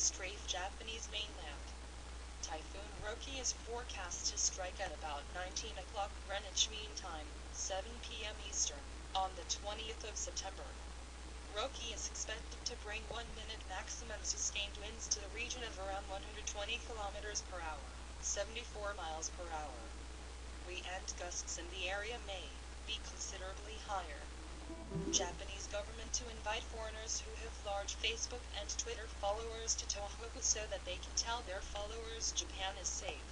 strafe Japanese mainland. Typhoon Roke is forecast to strike at about 19 o'clock Greenwich Mean Time, 7 p.m. Eastern, on the 20th of September. Roke is expected to bring 1-minute maximum sustained winds to the region of around 120 kilometers per hour, 74 miles per hour. Wind gusts in the area may be considerably higher. Japanese government to invite foreigners who have large Facebook and Twitter followers to Tohoku so that they can tell their followers Japan is safe.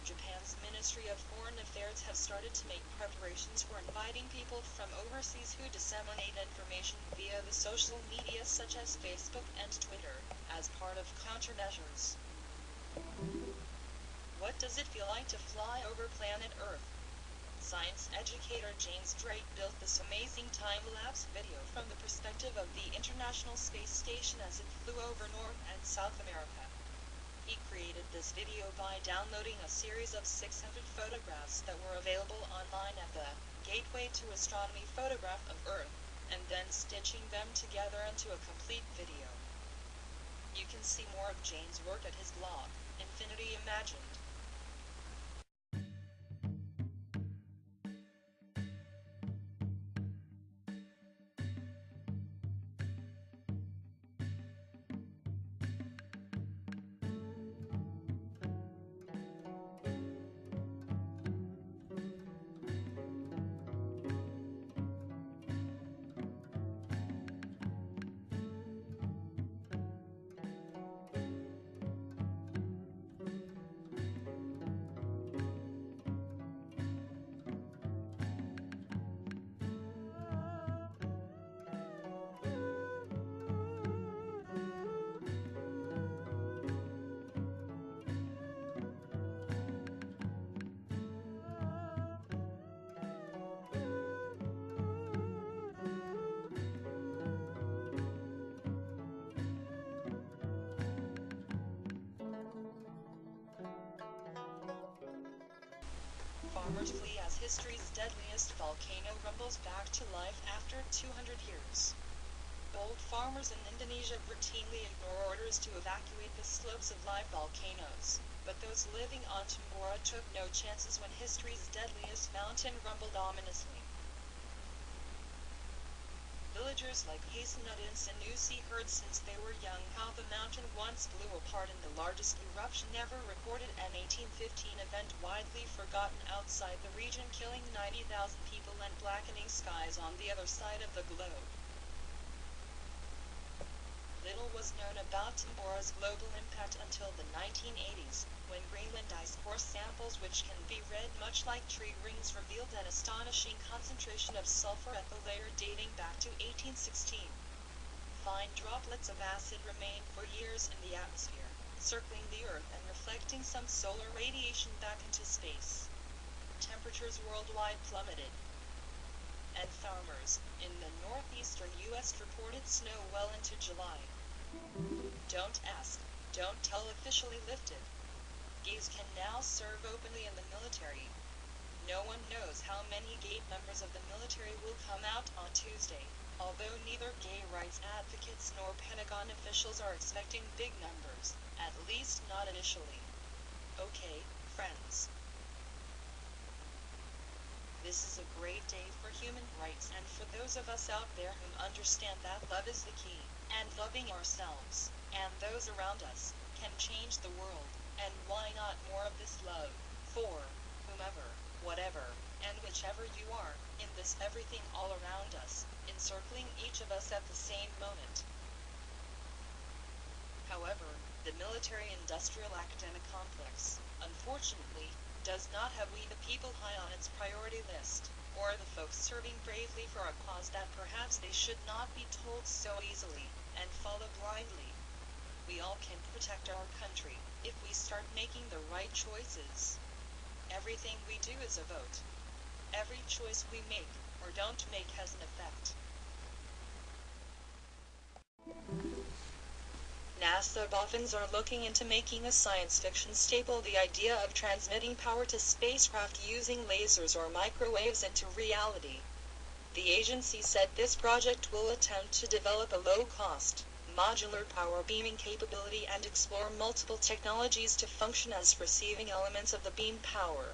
Japan's Ministry of Foreign Affairs have started to make preparations for inviting people from overseas who disseminate information via the social media such as Facebook and Twitter, as part of countermeasures. What does it feel like to fly over planet Earth? Science educator James Drake built this amazing time-lapse video from the perspective of the International Space Station as it flew over North and South America. He created this video by downloading a series of 600 photographs that were available online at the Gateway to Astronomy Photograph of Earth, and then stitching them together into a complete video. You can see more of James' work at his blog, Infinity Imagined. Farmers flee as history's deadliest volcano rumbles back to life after 200 years. Old farmers in Indonesia routinely ignore orders to evacuate the slopes of live volcanoes, but those living on Tambora took no chances when history's deadliest mountain rumbled ominously. Villagers like Hazelnut in Sanusi heard since they were young how the mountain once blew apart in the largest eruption ever recorded, an 1815 event widely forgotten outside the region, killing 90,000 people and blackening skies on the other side of the globe. Little was known about Tambora's global impact until the 1980s, when Greenland ice core samples, which can be read much like tree rings, revealed an astonishing concentration of sulfur at the layer dating back to 1816. Fine droplets of acid remained for years in the atmosphere, circling the Earth and reflecting some solar radiation back into space. Temperatures worldwide plummeted, and farmers in the northeastern U.S. reported snow well into July. Don't ask, don't tell officially lifted. Gays can now serve openly in the military. No one knows how many gay members of the military will come out on Tuesday, although neither gay rights advocates nor Pentagon officials are expecting big numbers, at least not initially. Okay, friends. This is a great day for human rights and for those of us out there who understand that love is the key, and loving ourselves, and those around us, can change the world, and why not more of this love, for whomever, whatever, and whichever you are, in this everything all around us, encircling each of us at the same moment. However, the military-industrial academic complex, unfortunately, does not have we the people high on its priority list, or the folks serving bravely for a cause that perhaps they should not be told so easily, and follow blindly. We all can protect our country, if we start making the right choices. Everything we do is a vote. Every choice we make, or don't make, has an effect. NASA boffins are looking into making a science fiction staple the idea of transmitting power to spacecraft using lasers or microwaves into reality. The agency said this project will attempt to develop a low-cost, modular power beaming capability and explore multiple technologies to function as receiving elements of the beam power.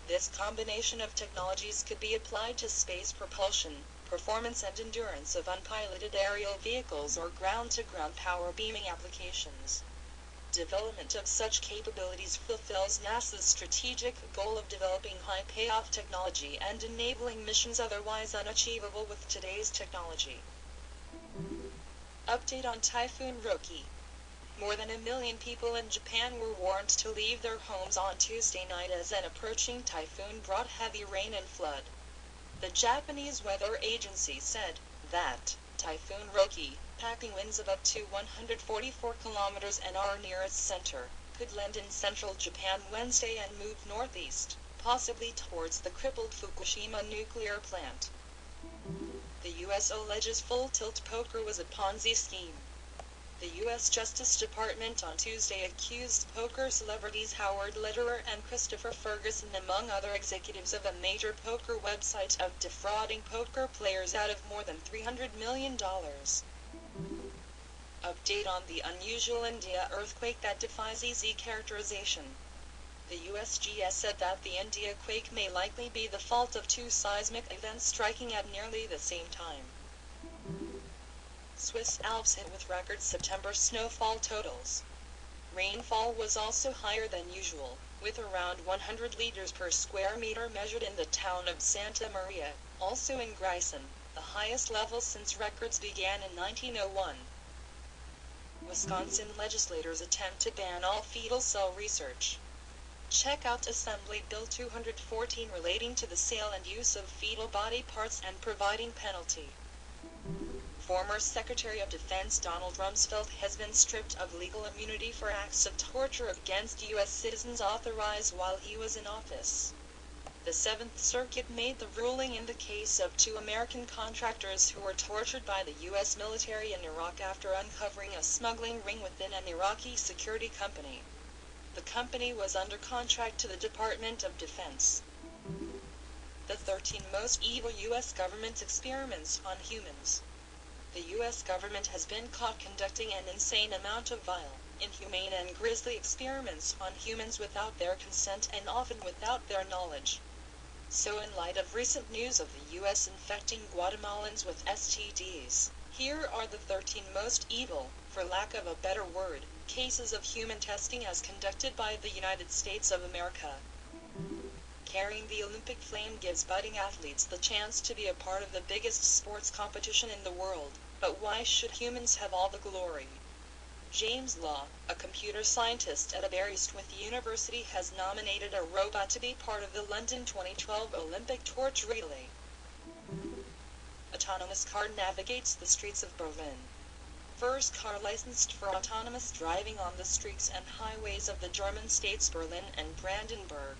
This combination of technologies could be applied to space propulsion, performance and endurance of unpiloted aerial vehicles or ground-to-ground power beaming applications. Development of such capabilities fulfills NASA's strategic goal of developing high-payoff technology and enabling missions otherwise unachievable with today's technology. Update on Typhoon Roke. More than 1 million people in Japan were warned to leave their homes on Tuesday night as an approaching typhoon brought heavy rain and flood. The Japanese weather agency said that Typhoon Roke, packing winds of up to 144 kilometers an hour near its center, could land in central Japan Wednesday and move northeast, possibly towards the crippled Fukushima nuclear plant. The U.S. alleges full-tilt poker was a Ponzi scheme. The U.S. Justice Department on Tuesday accused poker celebrities Howard Lederer and Christopher Ferguson, among other executives of a major poker website, of defrauding poker players out of more than $300 million. Update on the unusual India earthquake that defies easy characterization. The USGS said that the India quake may likely be the fault of two seismic events striking at nearly the same time. Swiss Alps hit with record September snowfall totals. Rainfall was also higher than usual, with around 100 liters per square meter measured in the town of Santa Maria, also in Gryson, the highest level since records began in 1901. Wisconsin legislators attempt to ban all fetal cell research. Check out Assembly Bill 214 relating to the sale and use of fetal body parts and providing penalty. Former Secretary of Defense Donald Rumsfeld has been stripped of legal immunity for acts of torture against U.S. citizens authorized while he was in office. The Seventh Circuit made the ruling in the case of two American contractors who were tortured by the U.S. military in Iraq after uncovering a smuggling ring within an Iraqi security company. The company was under contract to the Department of Defense. The 13 most evil U.S. government experiments on humans. The U.S. government has been caught conducting an insane amount of vile, inhumane and grisly experiments on humans without their consent and often without their knowledge. So in light of recent news of the U.S. infecting Guatemalans with STDs, here are the 13 most evil, for lack of a better word, cases of human testing as conducted by the United States of America. Carrying the Olympic flame gives budding athletes the chance to be a part of the biggest sports competition in the world, but why should humans have all the glory? James Law, a computer scientist at Aberystwyth University, has nominated a robot to be part of the London 2012 Olympic torch relay. Autonomous car navigates the streets of Berlin. First car licensed for autonomous driving on the streets and highways of the German states Berlin and Brandenburg.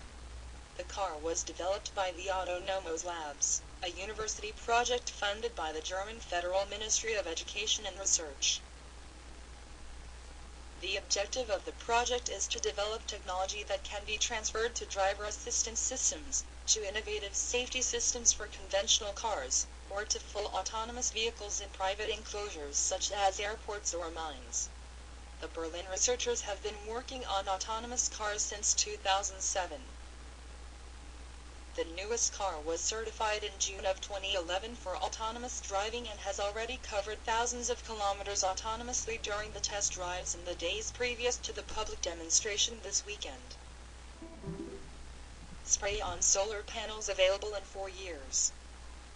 The car was developed by the Autonomos Labs, a university project funded by the German Federal Ministry of Education and Research. The objective of the project is to develop technology that can be transferred to driver assistance systems, to innovative safety systems for conventional cars, or to full autonomous vehicles in private enclosures such as airports or mines. The Berlin researchers have been working on autonomous cars since 2007. The newest car was certified in June of 2011 for autonomous driving and has already covered thousands of kilometers autonomously during the test drives in the days previous to the public demonstration this weekend. Spray-on solar panels available in 4 years.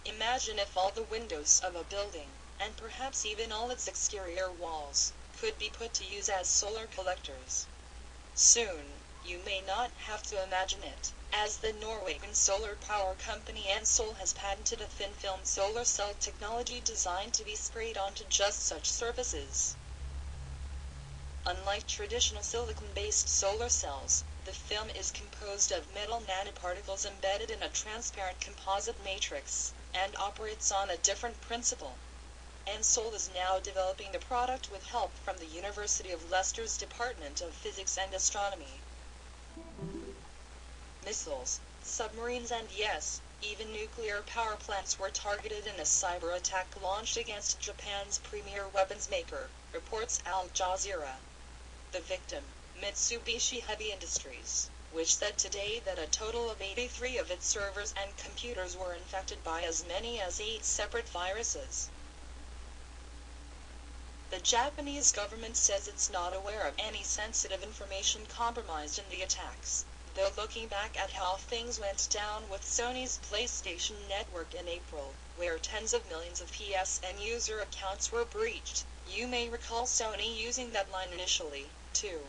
Imagine if all the windows of a building, and perhaps even all its exterior walls, could be put to use as solar collectors. Soon, you may not have to imagine it, as the Norwegian solar power company Ensol has patented a thin-film solar cell technology designed to be sprayed onto just such surfaces. Unlike traditional silicon-based solar cells, the film is composed of metal nanoparticles embedded in a transparent composite matrix, and operates on a different principle. Ensol is now developing the product with help from the University of Leicester's Department of Physics and Astronomy. Missiles, submarines and yes, Even nuclear power plants were targeted in a cyber attack launched against Japan's premier weapons maker, reports Al Jazeera. The victim, Mitsubishi Heavy Industries, which said today that a total of 83 of its servers and computers were infected by as many as 8 separate viruses. The Japanese government says it's not aware of any sensitive information compromised in the attacks, though looking back at how things went down with Sony's PlayStation Network in April, where tens of millions of PSN user accounts were breached, you may recall Sony using that line initially, too.